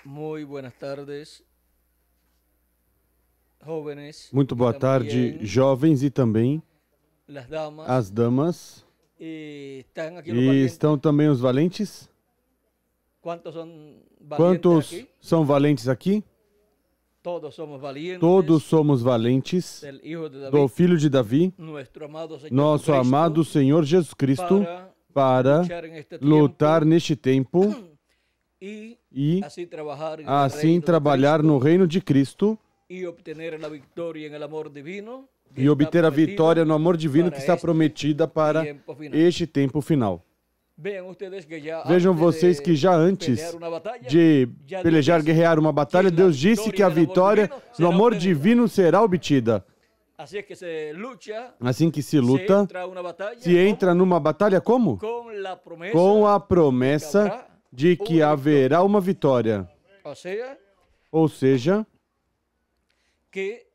Muy buenas tardes, jóvenes. Muito boa tarde, jovens e também Las damas. as damas. Están aquí los E valientes. estão também os valentes. ¿Cuántos son valientes Quantos aquí? são valentes aqui? Todos somos valientes. Todos somos valentes Del Hijo de David, do Filho de Davi, nuestro amado Señor nosso Cristo, amado Senhor Jesus Cristo, para luchar en este lutar tiempo neste tempo y e así trabajar en el assim reino de trabalhar Cristo no reino de Cristo y obtener la victoria en el amor divino que e está obter a prometido vitória no amor divino para que está este prometida para tiempo final. este tempo final. Vean ustedes que ya Vejam antes vocês de que já antes pelear una batalla, de já pelejar, Deus disse guerrear uma batalha, que Deus a disse que a vitória vitória no no amor amor divino divino será obtida. Así es que se lucha, Assim que se se luta, entra a una batalla se entra numa batalha como? con la promesa, Com a promessa de que haverá uma vitória. o sea, Ou seja, que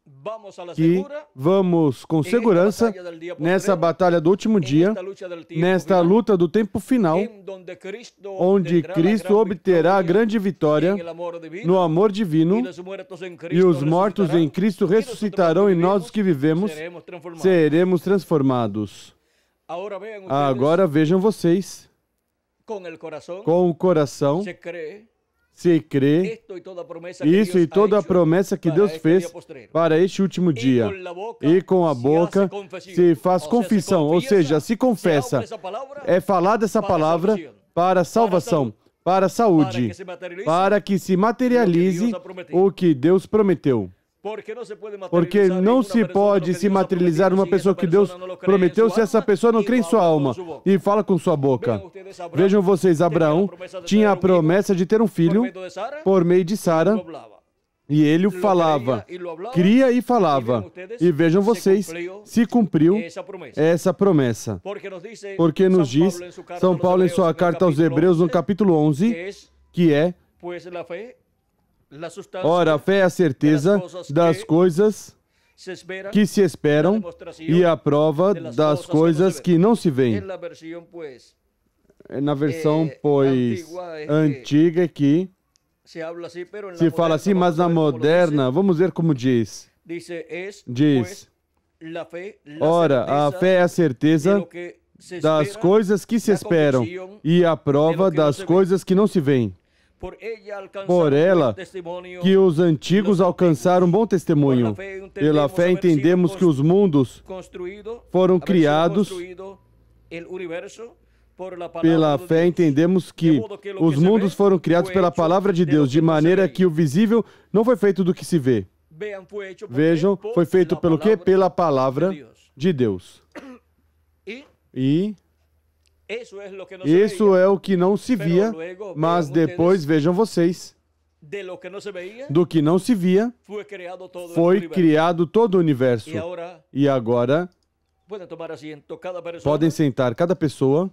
vamos a la que segura vamos com segurança nessa batalha do último dia, nesta luta do tempo final, onde Cristo obterá a grande vitória no amor divino e os mortos em Cristo ressuscitarão e nós os que vivemos seremos transformados. Agora vejam vocês, com o coração se crê isso e toda a promessa que Deus fez para este último dia. E com a boca se faz confissão, ou seja, se confessa. É falada essa palavra para salvação, para saúde, para que se materialize o que Deus prometeu. Porque não se pode se materializar uma pessoa que Deus prometeu se essa pessoa não crê em sua alma e fala com sua boca. Vejam vocês, Abraão tinha a promessa de ter um filho por meio de Sara e ele o falava, cria e falava. E vejam vocês, se cumpriu essa promessa. Porque nos diz São Paulo em sua carta aos Hebreus, no capítulo 11, que é: ora, a fé é a certeza das coisas que se esperam e a prova das coisas que não se veem. Na versão, pois, antiga que se fala assim, mas na moderna, vamos ver como diz. Diz, ora, a fé é a certeza das coisas que se esperam e a prova das coisas que não se veem. Por ela que os antigos alcançaram um bom testemunho. Pela fé entendemos que os mundos foram criados. Pela fé entendemos que os mundos foram criados pela palavra de Deus, de maneira que o visível não foi feito do que se vê. Vejam, foi feito pelo quê? Pela palavra de Deus. E isso é o que não se via, mas depois, vejam vocês, do que não se via, foi criado todo o universo. E agora, podem sentar cada pessoa.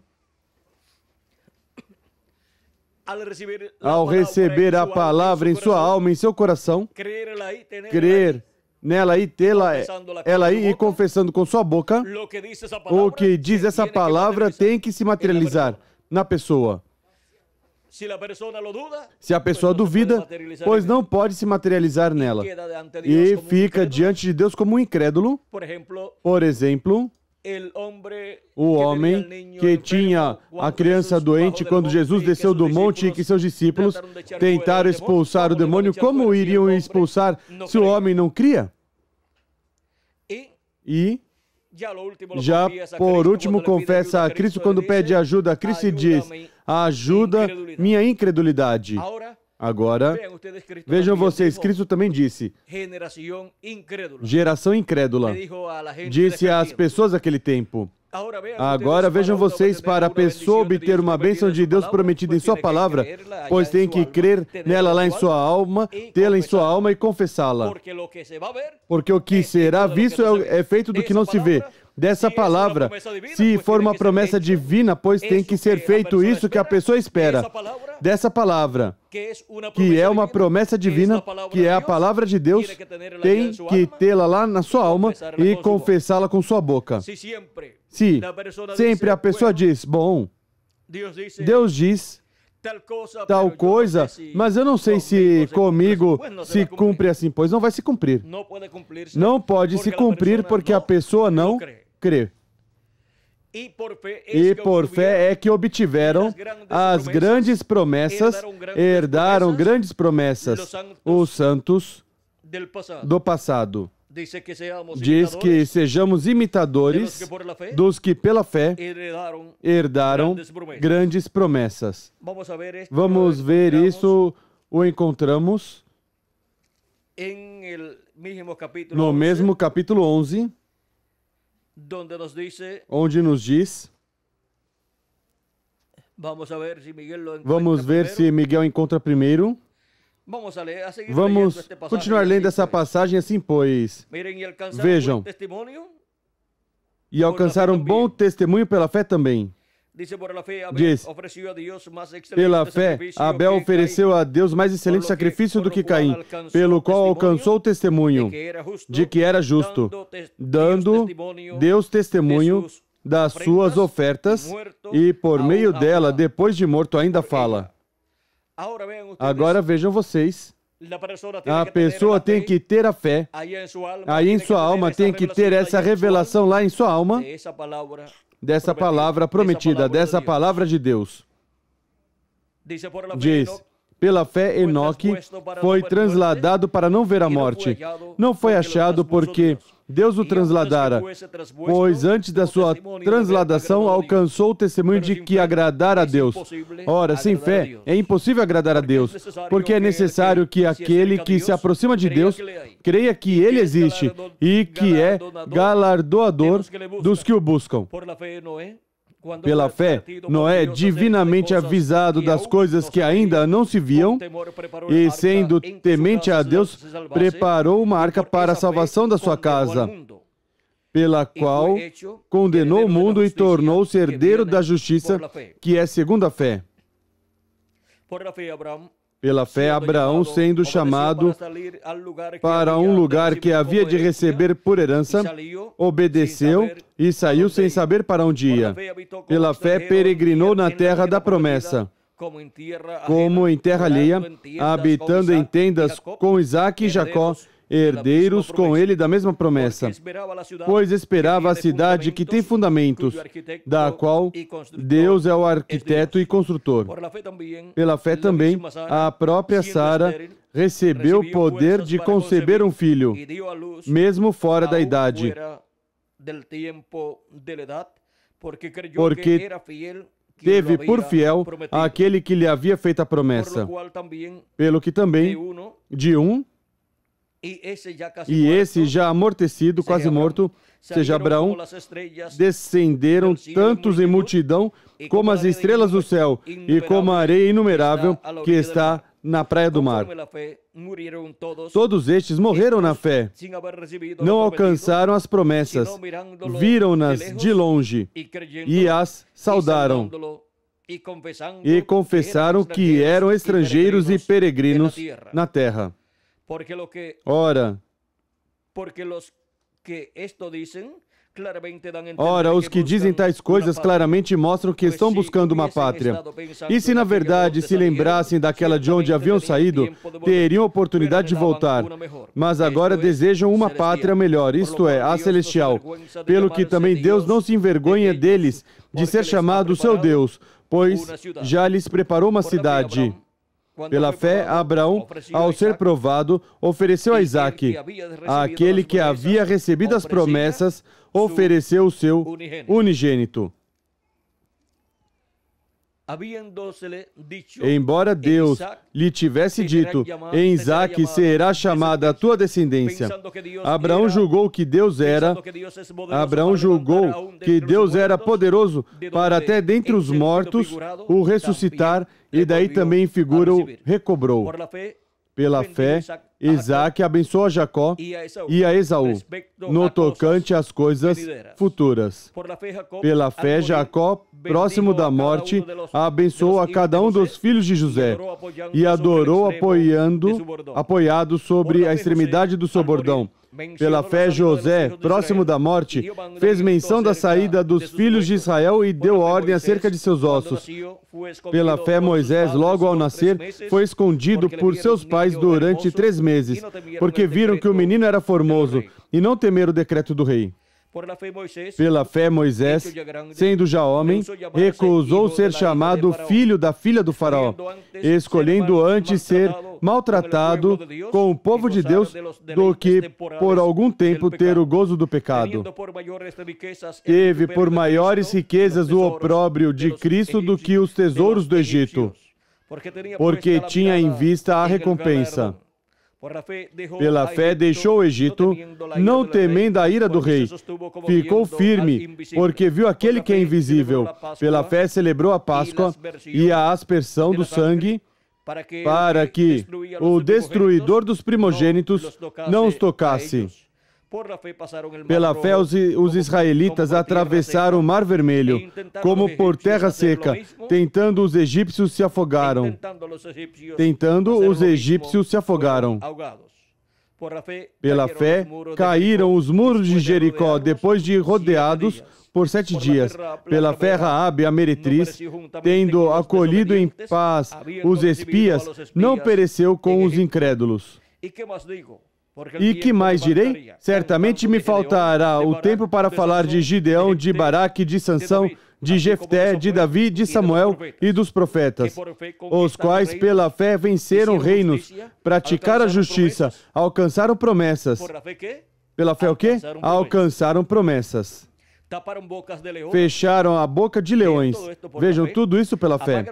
Ao receber a palavra em sua alma, em seu coração, crer nela e tê-la, ela aí e confessando com sua boca, o que diz essa palavra tem que se materializar na pessoa. Se a pessoa duvida, pois não pode se materializar nela. E fica diante de Deus como um incrédulo. Por exemplo, o homem que tinha a criança doente quando Jesus desceu do monte e que seus discípulos tentaram expulsar o demônio, como iriam expulsar se o homem não cria? E já por último confessa a Cristo quando pede ajuda a Cristo e diz: ajuda minha incredulidade. Agora, vejam vocês, Cristo também disse, geração incrédula, disse às pessoas daquele tempo. Agora vejam vocês, para a pessoa obter uma bênção de Deus prometida em sua palavra, pois tem que crer nela lá em sua alma, tê-la em sua alma e confessá-la. Porque o que será visto é feito do que não se vê. Dessa palavra, se for uma promessa divina, pois tem que ser feito isso que a pessoa espera. Dessa palavra, que é uma promessa divina, que é a palavra de Deus, tem que tê-la lá na sua alma e confessá-la com sua boca. Se sempre a pessoa diz, bom, Deus diz, tal coisa, mas eu não sei se comigo se cumpre assim, pois não vai se cumprir. Não pode se cumprir porque a pessoa não crê. E por fé é que obtiveram as grandes promessas, herdaram grandes promessas, os santos do passado. Diz que sejamos imitadores dos que pela fé herdaram grandes promessas. Vamos ver isso, o encontramos no mesmo capítulo 11, onde nos diz, vamos ver se Miguel encontra primeiro. Vamos continuar lendo essa passagem assim, pois. Vejam, e alcançaram bom testemunho pela fé também. Diz, pela fé, Abel ofereceu a Deus mais excelente sacrifício do que Caim, pelo qual alcançou o testemunho de que era justo, dando Deus testemunho das suas ofertas, e por meio dela, depois de morto, ainda fala. Agora vejam vocês, a pessoa tem que ter a fé, aí em sua alma tem que ter essa revelação lá em sua alma, dessa palavra prometida, dessa palavra de Deus. Diz, pela fé Enoque foi transladado para não ver a morte. Não foi achado porque Deus o transladara, pois antes da sua transladação alcançou o testemunho de que agradar a Deus. Ora, sem fé é impossível agradar a Deus, porque é necessário que aquele que se aproxima de Deus creia que Ele existe e que é galardoador dos que o buscam. Pela fé, Noé, divinamente avisado das coisas que ainda não se viam, e sendo temente a Deus, preparou uma arca para a salvação da sua casa, pela qual condenou o mundo e tornou-se herdeiro da justiça, que é segundo a fé. Pela fé, Abraão, sendo chamado para um lugar que havia de receber por herança, obedeceu e saiu sem saber para onde ia. Pela fé, peregrinou na terra da promessa, como em terra alheia, habitando em tendas com Isaque e Jacó, herdeiros com ele da mesma promessa, pois esperava a cidade que tem fundamentos, da qual Deus é o arquiteto e construtor. Pela fé também, a própria Sara recebeu o poder de conceber um filho, mesmo fora da idade, porque teve por fiel aquele que lhe havia feito a promessa, pelo que também, de um, e esse já amortecido, quase morto, seja Abraão, descenderam tantos em multidão como as estrelas do céu e como a areia inumerável que está na praia do mar. Todos estes morreram na fé, não alcançaram as promessas, viram-nas de longe e as saudaram e confessaram que eram estrangeiros e peregrinos na terra. Ora, os que dizem tais coisas claramente mostram que estão buscando uma pátria. E se na verdade se lembrassem daquela de onde haviam saído, teriam oportunidade de voltar. Mas agora desejam uma pátria melhor, isto é, a celestial. Pelo que também Deus não se envergonha deles de ser chamado seu Deus, pois já lhes preparou uma cidade. Pela fé, Abraão, ao ser provado, ofereceu a Isaque. Aquele que havia recebido as promessas, ofereceu o seu unigênito. Embora Deus lhe tivesse dito, em Isaque será chamada a tua descendência, Abraão julgou que Deus era poderoso para até dentre os mortos o ressuscitar, e daí também figura o recobrou. Pela fé, Isaque abençoou a Jacó e a Esaú, no tocante às coisas futuras. Pela fé, Jacó, próximo da morte, abençoou a cada um dos filhos de José e adorou apoiado sobre a extremidade do seu bordão. Pela fé, José, próximo da morte, fez menção da saída dos filhos de Israel e deu ordem acerca de seus ossos. Pela fé, Moisés, logo ao nascer, foi escondido por seus pais durante 3 meses, porque viram que o menino era formoso e não temeram o decreto do rei. Pela fé, Moisés, sendo já homem, recusou ser chamado filho da filha do faraó, escolhendo antes ser maltratado com o povo de Deus do que por algum tempo ter o gozo do pecado. Teve por maiores riquezas o opróbrio de Cristo do que os tesouros do Egito, porque tinha em vista a recompensa. Pela fé deixou o Egito, não temendo a ira do rei. Ficou firme, porque viu aquele que é invisível. Pela fé celebrou a Páscoa e a aspersão do sangue, para que o destruidor dos primogênitos não os tocasse. Pela fé, os israelitas atravessaram o Mar Vermelho, como por terra seca, tentando os egípcios se afogaram. Pela fé, caíram os muros de Jericó, depois de rodeados por 7 dias. Pela fé, Raabe, a meretriz, tendo acolhido em paz os espias, não pereceu com os incrédulos. E que mais direi? Certamente me faltará o tempo para falar de Gideão, de Baraque, de Sansão, de Jefté, de Davi, de Samuel e dos profetas, os quais pela fé venceram reinos, praticaram a justiça, alcançaram promessas. Pela fé o quê? Alcançaram promessas. Fecharam a boca de leões. Vejam, tudo isso pela fé.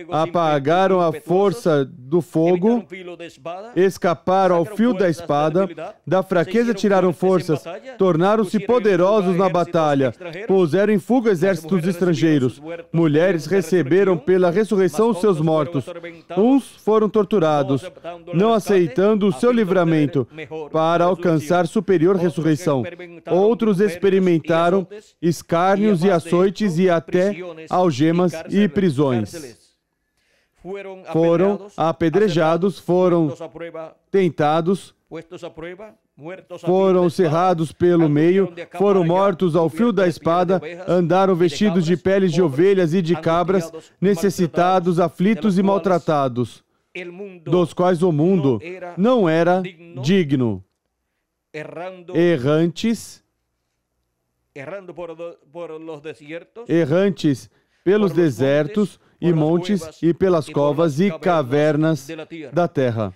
Apagaram a força do fogo, escaparam ao fio da espada, da fraqueza tiraram forças, tornaram-se poderosos na batalha, puseram em fuga exércitos estrangeiros. Mulheres receberam pela ressurreição os seus mortos. Uns foram torturados, não aceitando o seu livramento, para alcançar superior ressurreição. Outros experimentaram escárnios e açoites e até algemas e prisões. Foram apedrejados, foram tentados, foram cerrados pelo meio, foram mortos ao fio da espada, andaram vestidos de peles de ovelhas e de cabras, necessitados, aflitos e maltratados, dos quais o mundo não era digno, errantes pelos desertos e montes e pelas covas e cavernas da terra.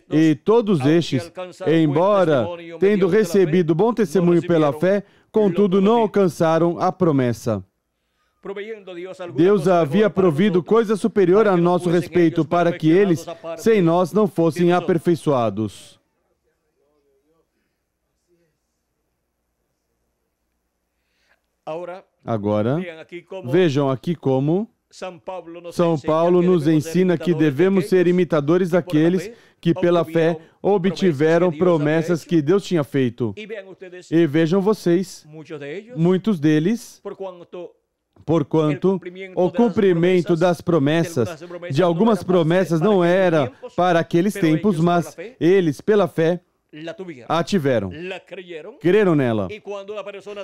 E todos estes, embora tendo recebido bom testemunho pela fé, contudo não alcançaram a promessa. Deus havia provido coisa superior a nosso respeito para que eles, sem nós, não fossem aperfeiçoados. Agora, vejam aqui como São Paulo nos ensina que devemos ser imitadores daqueles que pela fé obtiveram promessas que Deus tinha feito. E vejam vocês, muitos deles, porquanto o cumprimento das promessas, de algumas promessas não era para aqueles tempos, mas eles, pela fé, a tiveram, creram nela.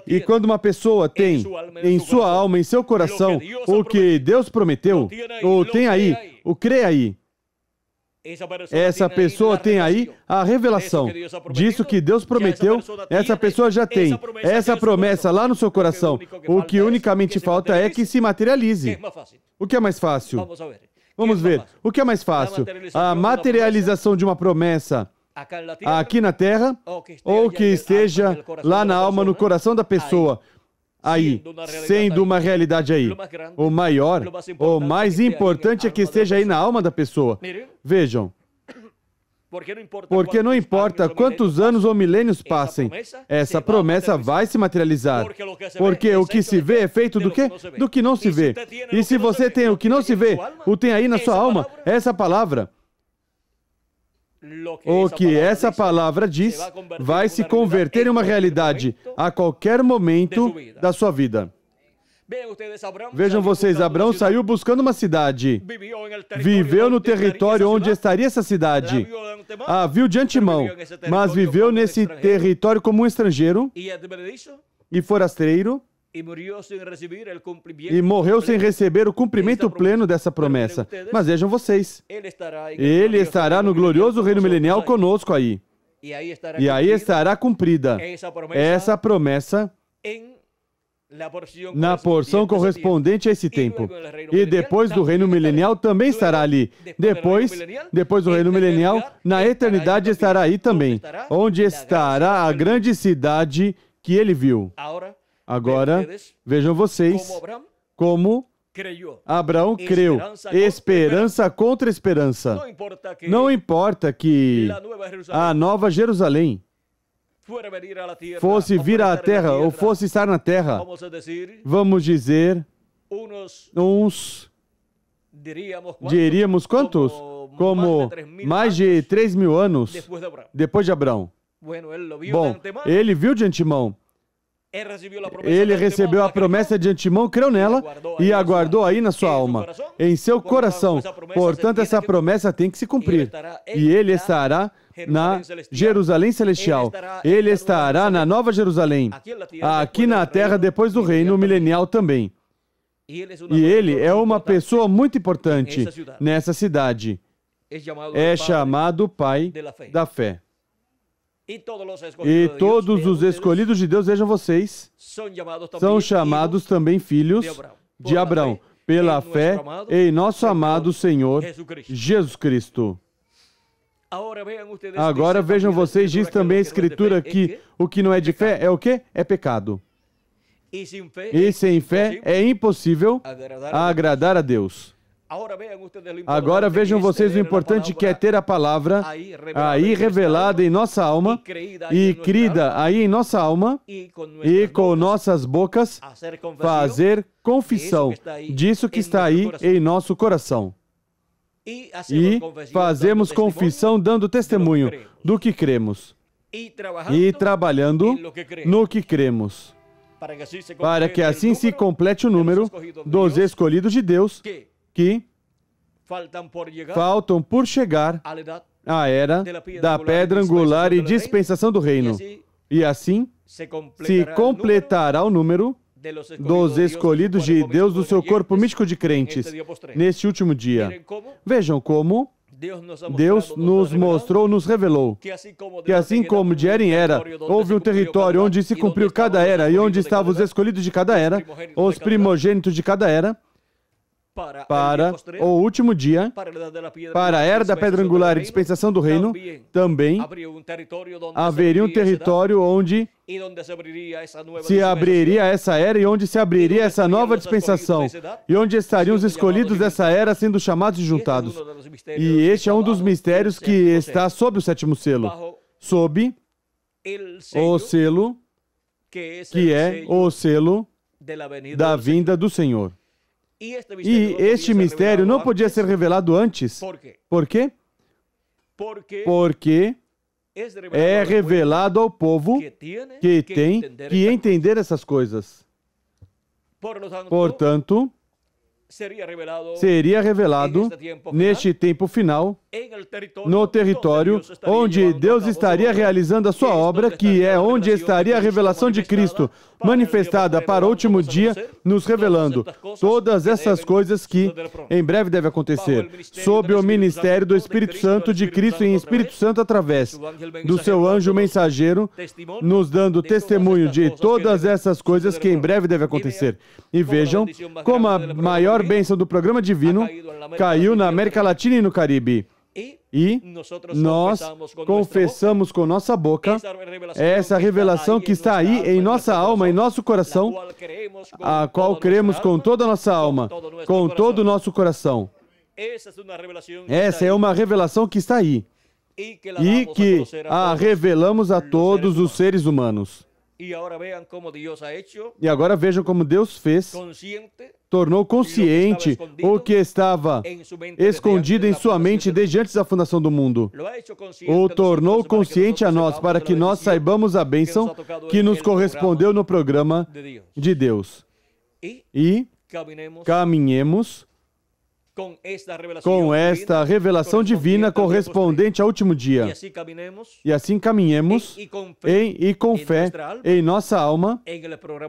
E quando uma pessoa tem em sua alma, em seu coração, o que Deus prometeu, ou tem aí, o crê aí, essa pessoa tem aí a revelação disso que Deus prometeu, essa pessoa já tem essa promessa lá no seu coração. O que unicamente falta é que se materialize. O que é mais fácil? Vamos ver. O que é mais fácil? A materialização de uma promessa aqui na terra, ou que esteja lá na alma, no coração da pessoa, aí, sendo uma realidade aí. O maior, o mais importante é que esteja aí na alma da pessoa. Vejam, porque não importa quantos anos ou milênios passem, essa promessa vai se materializar. Porque o que se vê é feito do quê? Do que não se vê. E se você tem o que não se vê, o tem aí na sua alma, essa palavra. O que essa palavra diz vai se converter em uma realidade a qualquer momento da sua vida. Vejam vocês, Abraão saiu buscando uma cidade. Viveu no território onde estaria essa cidade. A viu de antemão, mas viveu nesse território como um estrangeiro e forasteiro. E morreu sem receber o cumprimento pleno dessa promessa. Mas vejam vocês, ele estará no glorioso reino milenial conosco aí. E aí estará cumprida essa promessa na porção correspondente a esse tempo. E depois do reino milenial também estará ali. Depois do reino milenial, na eternidade estará aí também, onde estará a grande cidade que ele viu. Agora, vejam vocês como Abraão creu. Esperança contra esperança. Não importa que a Nova Jerusalém fosse vir à terra ou fosse estar na terra, vamos dizer, diríamos quantos? Como mais de 3.000 anos depois de Abraão. Bom, ele viu de antemão. Ele recebeu a promessa de antemão, creu nela e aguardou aí na sua alma, em seu coração. Portanto, essa promessa tem que se cumprir. E ele estará na Jerusalém Celestial. Ele estará na Nova Jerusalém, aqui na terra depois do reino milenial também. E ele é uma pessoa muito importante nessa cidade. É chamado Pai da Fé. E todos os escolhidos de Deus, vejam vocês, são chamados também filhos de Abraão, pela fé em nosso amado Senhor Jesus Cristo. Agora vejam vocês, diz também a Escritura que o que não é de fé é o quê? É pecado. E sem fé é impossível agradar a Deus. Agora vejam vocês o importante que é ter a palavra aí revelada em nossa alma e crida aí em nossa alma e com nossas bocas fazer confissão disso que está aí em nosso coração. E fazemos confissão dando testemunho do que cremos e trabalhando no que cremos, para que assim se complete o número dos escolhidos de Deus que faltam por chegar à era da pedra angular e dispensação do reino. E assim se completará o número dos escolhidos de Deus do seu corpo místico de crentes neste último dia. Vejam como Deus nos mostrou, nos revelou, que assim como de era em era, houve um território onde se cumpriu cada era e onde estavam os escolhidos de cada era, os primogênitos de cada era, para o último dia, para a era da pedra angular e dispensação do reino, também haveria um território onde se abriria essa era e onde se abriria essa nova dispensação, e onde estariam os escolhidos dessa era sendo chamados e juntados. E este é um dos mistérios que está sob o sétimo selo, sob o selo, que é o selo da vinda do Senhor. E este mistério não podia ser revelado antes. Por quê? Porque é revelado ao povo que tem que entender essas coisas. Portanto, seria revelado neste tempo final, no território onde Deus estaria realizando a sua obra, que é onde estaria a revelação de Cristo, manifestada para o último dia, nos revelando todas essas coisas que em breve devem acontecer, sob o ministério do Espírito Santo de Cristo em Espírito Santo através do seu anjo mensageiro, nos dando testemunho de todas essas coisas que em breve devem acontecer. E vejam como a maior bênção do programa divino caiu na América Latina e no Caribe. E nós confessamos com nossa boca essa revelação que está aí em nossa alma, em nosso coração, a qual cremos com toda a nossa alma, com todo o nosso coração. Essa é uma revelação que está aí e que a revelamos a todos os seres humanos. E agora vejam como Deus fez, tornou consciente o que estava escondido em sua mente desde antes da fundação do mundo. O tornou consciente a nós, para que nós saibamos a bênção que nos correspondeu no programa de Deus. e caminhemos com esta revelação divina correspondente ao último dia. E assim caminhemos e com fé em nossa alma,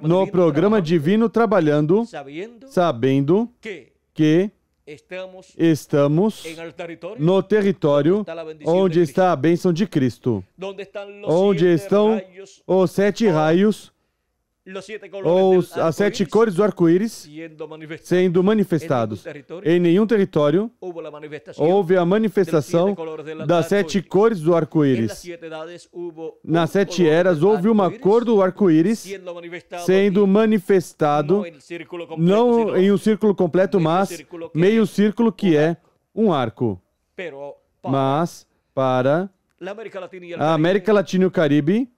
no programa divino, trabalhando, sabendo que estamos no território onde está a bênção de Cristo, onde estão os 7 raios, ou as 7 cores do arco-íris sendo manifestados. Em nenhum território houve a manifestação das 7 cores do arco-íris. Nas 7 eras houve uma cor do arco-íris sendo manifestado, não em um círculo completo, mas meio círculo, que é um arco. Mas para a América Latina e o Caribe,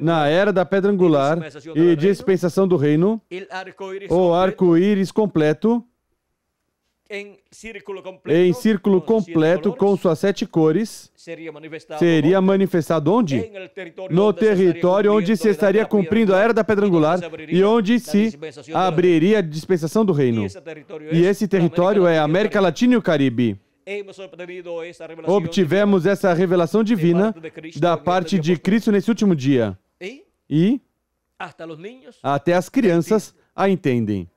na era da pedra angular e dispensação do reino, o arco-íris completo, em círculo completo com suas 7 cores, seria manifestado onde? No território onde se estaria cumprindo a era da pedra angular e onde se abriria a dispensação do reino. E esse território é a América Latina e o Caribe. Obtivemos essa revelação divina da parte de Cristo nesse último dia. E até as crianças a entendem.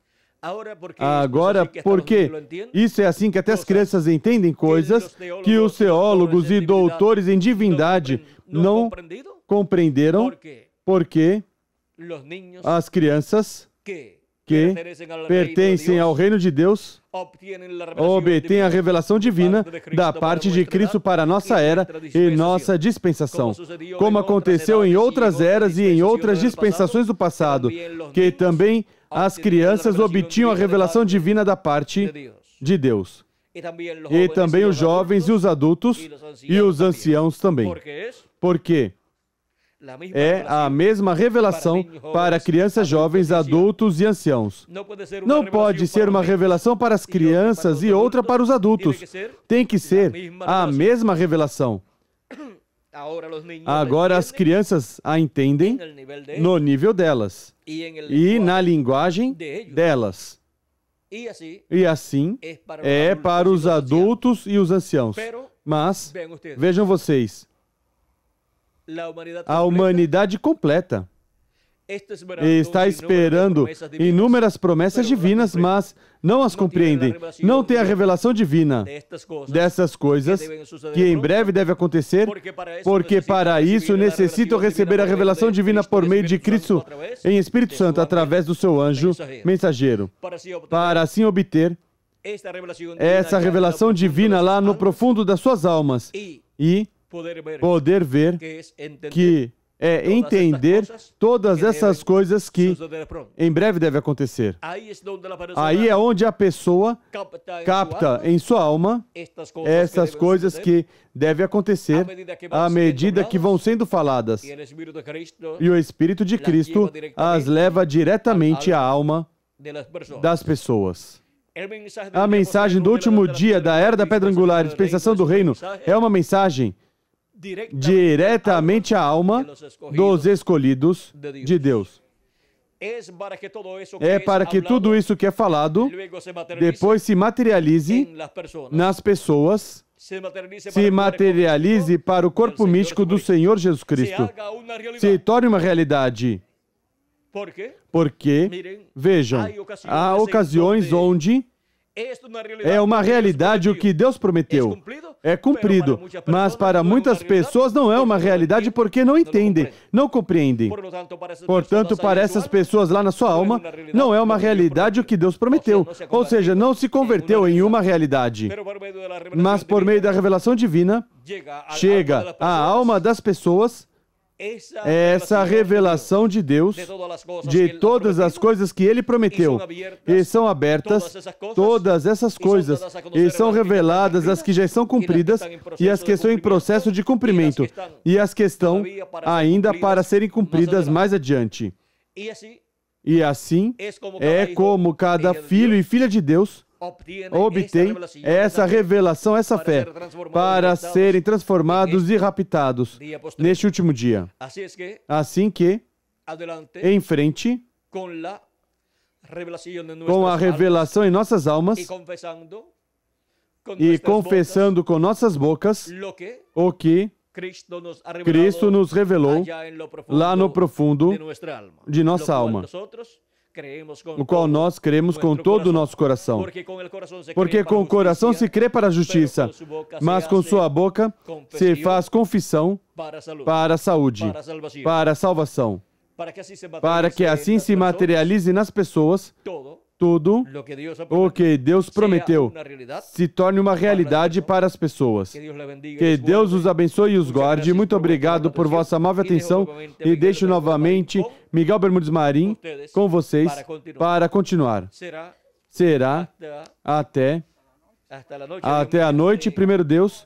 Agora, porque isso é assim que até as crianças entendem coisas que os teólogos e doutores em divindade não compreenderam, porque as crianças que pertencem ao reino de Deus obtêm a revelação divina da parte de Cristo para a nossa era e nossa dispensação, como aconteceu em outras eras e em outras dispensações do passado, que também as crianças obtinham a revelação divina da parte de Deus. E também os jovens e os adultos e os anciãos também. Porque é a mesma revelação para crianças, jovens, adultos e anciãos. Não pode ser uma revelação para as crianças e outra para os adultos. Tem que ser a mesma revelação. Agora as crianças a entendem no nível delas e na linguagem delas. E assim é para os adultos e os anciãos. Mas, vejam vocês, a humanidade completa está esperando inúmeras promessas divinas, mas não as compreendem. Não tem a revelação divina dessas coisas que em breve deve acontecer, porque para isso necessitam receber a revelação divina por meio de Cristo em Espírito Santo, através do seu anjo mensageiro, para assim obter essa revelação divina lá no profundo das suas almas e poder ver que é entender todas essas coisas que em breve deve acontecer. Aí é onde a pessoa capta em sua alma essas coisas que devem acontecer à medida que vão sendo faladas. E o Espírito de Cristo as leva diretamente à alma das pessoas. A mensagem do último dia da Era da Pedra Angular e dispensação do Reino é uma mensagem diretamente à alma dos escolhidos de Deus. É para que tudo isso que é falado depois se materialize nas pessoas, se materialize para o corpo místico do Senhor Jesus Cristo, se torne uma realidade. Porque, vejam, há ocasiões onde é uma realidade o que Deus prometeu. É cumprido, mas para muitas pessoas não é uma realidade porque não entendem, não compreendem. Portanto, para essas pessoas lá na sua alma, não é uma realidade o que Deus prometeu. Ou seja, não se converteu em uma realidade. Mas por meio da revelação divina, chega à alma das pessoas essa revelação de Deus, de todas as coisas que Ele prometeu, e são abertas todas essas coisas, e são reveladas as que já estão cumpridas, e as que estão em processo de cumprimento, e as que estão ainda para serem cumpridas mais adiante. E assim é como cada filho e filha de Deus obtém essa revelação, essa fé, para serem transformados e raptados neste último dia. Assim que, em frente, com a revelação em nossas almas e confessando com nossas bocas o que Cristo nos revelou lá no profundo de nossa alma, o qual nós cremos com todo o nosso coração. Porque com o coração se crê para a justiça, mas com sua boca se faz confissão para a saúde, para a salvação, para que assim se materialize nas pessoas tudo o que Deus prometeu se torne uma realidade para as pessoas. Que Deus os abençoe e os guarde. Muito obrigado por vossa amável atenção e deixo novamente Miguel Bermudes Marim com vocês para continuar. Será até a noite, primeiro Deus.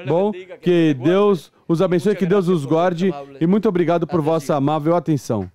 Bom, que Deus os abençoe, que Deus os guarde e muito obrigado por vossa amável atenção.